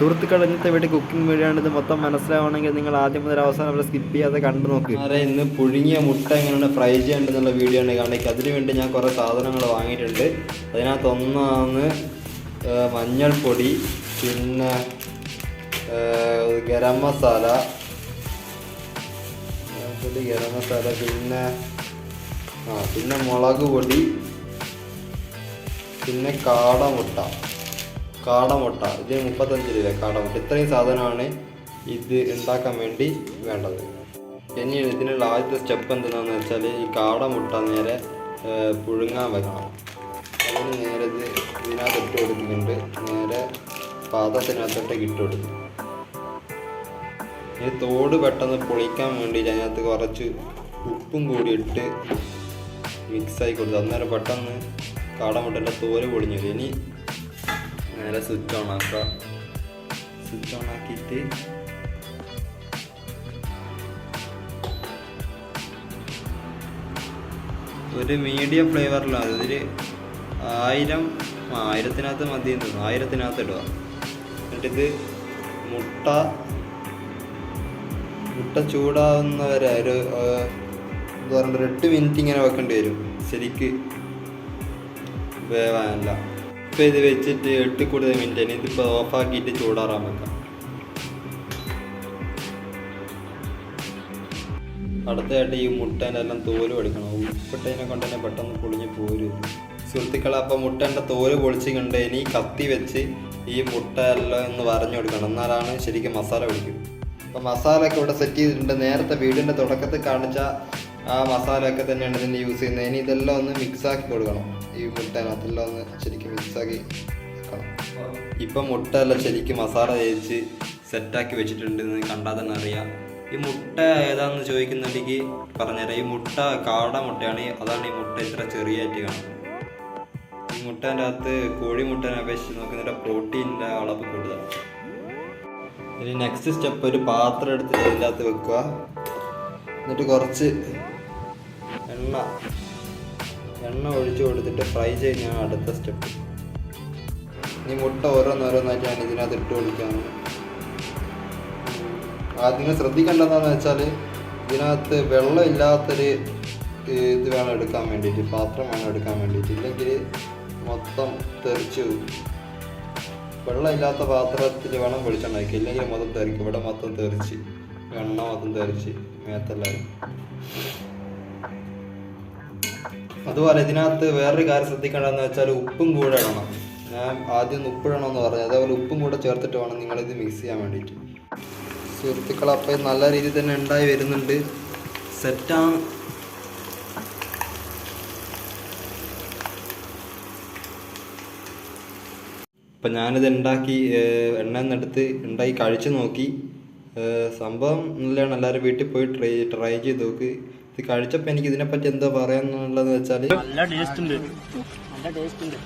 സുഹൃത്തുക്കൾ ഇന്നത്തെ വീട്ടിൽ കുക്കിംഗ് വീഡിയോ ആണ്. ഇത് മൊത്തം മനസ്സിലാവണമെങ്കിൽ നിങ്ങൾ ആദ്യം മുതൽ അവസാനം വരെ സ്കിപ്പ് ചെയ്യാതെ കണ്ടു നോക്കി. ഇന്ന് പുഴുങ്ങിയ മുട്ട എങ്ങനെയാണ് ഫ്രൈ ചെയ്യേണ്ടതെന്നുള്ള വീഡിയോ ആണ് കാണിക്കുക. അതിനുവേണ്ടി ഞാൻ കുറേ സാധനങ്ങൾ വാങ്ങിയിട്ടുണ്ട്. അതിനകത്ത് ഒന്നാണ് മഞ്ഞൾപ്പൊടി, പിന്നെ ഗരം മസാല, പിന്നെ മുളക് പൊടി, പിന്നെ കാടമുട്ട. ഇത് 35 രൂപ കാടമുട്ട. ഇത്രയും സാധനമാണ് ഇത് ഉണ്ടാക്കാൻ വേണ്ടി വേണ്ടത്. ഇനി ഇതിനുള്ള ആദ്യത്തെ സ്റ്റെപ്പ് എന്താണെന്ന് വെച്ചാൽ ഈ കാടമുട്ട നേരെ പുഴുങ്ങാൻ വെക്കണം. അതിന് നേരെ ഇതിനകത്ത് ഇട്ട് കൊടുക്കുന്നുണ്ട്. നേരെ പാത്രത്തിനകത്തോട്ട് ഇട്ട് കൊടുക്കും. ഈ തോട് പെട്ടെന്ന് പൊളിക്കാൻ വേണ്ടിയിട്ട് അതിനകത്ത് കുറച്ച് ഉപ്പും കൂടി ഇട്ട് മിക്സായി കൊടുത്തു. അന്നേരം പെട്ടെന്ന് കാടമുട്ടൻ്റെ തോല് പൊളിഞ്ഞു വരും. ഇനി നേരെ സ്വിച്ച് ഓൺ ആക്കിയിട്ട് ഒരു മീഡിയം ഫ്ലേവറിലാണ്. ഇതിൽ 1000-1000 മതി എന്ന് തോന്നുന്നു. 1000 ഇടുക. എന്നിട്ടിത് മുട്ട ചൂടാവുന്നവരെ ഒരു 8 മിനിറ്റ് ഇങ്ങനെ വെക്കേണ്ടി വരും ശരിക്ക് വേവാനല്ല. ഇപ്പം ഇത് വെച്ചിട്ട് 8 കൂടുതൽ മിനിറ്റ് തന്നെ. ഇതിപ്പോൾ ഓഫാക്കിയിട്ട് ചൂടാറാൻ വെക്കാം. അടുത്തതായിട്ട് ഈ മുട്ടേൻ്റെ എല്ലാം തോല് പൊളിക്കണം. ഉപ്പിട്ടതിനെ കൊണ്ട് തന്നെ പെട്ടെന്ന് പൊളിഞ്ഞ് പോരും സുഹൃത്തുക്കളെ. അപ്പം മുട്ടേൻ്റെ തോല് പൊളിച്ച് കണ്ട് ഇനി കത്തി വെച്ച് ഈ മുട്ട എല്ലാം ഒന്ന് വരഞ്ഞു കൊടുക്കണം. എന്നാലാണ് ശരിക്കും മസാല പിടിക്കും. അപ്പം മസാലയൊക്കെ ഇവിടെ സെറ്റ് ചെയ്തിട്ടുണ്ട്. നേരത്തെ വീടിൻ്റെ തുടക്കത്തിൽ കാണിച്ച ആ മസാലയൊക്കെ തന്നെയാണ് ഇതിന് യൂസ് ചെയ്യുന്നത്. ഇനി ഇതെല്ലാം ഒന്ന് മിക്സാക്കി കൊടുക്കണം. ഈ മുട്ടേനകത്തെല്ലാം ഒന്ന് ശരിക്കും മിക്സാക്കി വെക്കണം. ഇപ്പം മുട്ട എല്ലാം ശരിക്കും മസാല തേച്ച് സെറ്റാക്കി വെച്ചിട്ടുണ്ടെന്ന് കണ്ടാൽ തന്നെ അറിയാം. ഈ മുട്ട ഏതാണെന്ന് ചോദിക്കുന്നുണ്ടെങ്കിൽ പറഞ്ഞുതരാം. ഈ മുട്ട കാട മുട്ടയാണ്. അതാണ് ഈ മുട്ട ഇത്ര ചെറിയായിട്ട് കാണുന്നത്. ഈ മുട്ടേൻ്റെ അകത്ത് കോഴിമുട്ടേനെ അപേക്ഷിച്ച് നോക്കുന്നതിൻ്റെ പ്രോട്ടീനിൻ്റെ അളവ് കൂടുതലാണ്. ഇനി നെക്സ്റ്റ് സ്റ്റെപ്പ് ഒരു പാത്രം എടുത്ത് ഇതിനകത്ത് വെക്കുക. എന്നിട്ട് കുറച്ച് എണ്ണ ഒഴിച്ച് കൊടുത്തിട്ട് ഫ്രൈ ചെയ്യുന്നതാണ് അടുത്ത സ്റ്റെപ്പ്. ഇനി മുട്ട ഓരോന്നോരോന്നായിട്ട് ഞാൻ ഇതിനകത്ത് ഇട്ട് കൊടുക്കുകയാണ്. നിങ്ങൾ ശ്രദ്ധിക്കേണ്ടതെന്ന് വെച്ചാൽ ഇതിനകത്ത് വെള്ളം ഇല്ലാത്തൊരു ഇത് വേണം എടുക്കാൻ വേണ്ടിയിട്ട്, പാത്രം വേണം എടുക്കാൻ വേണ്ടിയിട്ട്. ഇല്ലെങ്കിൽ മൊത്തം തെറിച്ച് പോകും. വെള്ളമില്ലാത്ത പാത്രത്തിൽ വേണം വെളിച്ചെണ്ണ വയ്ക്കുക. ഇല്ലെങ്കിൽ മൊത്തം തെറിക്കും. ഇവിടെ മൊത്തം തെറിച്ച് എണ്ണ മൊത്തം തെറിച്ച് മേത്തെല്ലാവരും. അതുപോലെ ഇതിനകത്ത് വേറൊരു കാര്യം ശ്രദ്ധിക്കേണ്ടതെന്ന് വെച്ചാൽ ഉപ്പും കൂടെ ഇടണം. ഞാൻ ആദ്യം ഉപ്പിടണമെന്ന് പറഞ്ഞു. അതേപോലെ ഉപ്പും കൂടെ ചേർത്തിട്ട് വേണം നിങ്ങളിത് മിക്സ് ചെയ്യാൻ വേണ്ടിയിട്ട്. സുഹൃത്തുക്കൾ അപ്പം നല്ല രീതിയിൽ തന്നെ ഉണ്ടായി വരുന്നുണ്ട്. സെറ്റാണ്. അപ്പം ഞാനിത് ഉണ്ടാക്കി എണ്ണയെന്നെടുത്ത് ഉണ്ടാക്കി കഴിച്ച് നോക്കി. സംഭവം നല്ലതാണ്. എല്ലാവരും വീട്ടിൽ പോയി ട്രൈ ചെയ്ത് നോക്ക്. ഇത് കഴിച്ചപ്പോൾ എനിക്ക് ഇതിനെപ്പറ്റി എന്താ പറയാന്നുള്ളതെന്ന് വെച്ചാൽ നല്ല ടേസ്റ്റ് ഉണ്ട്.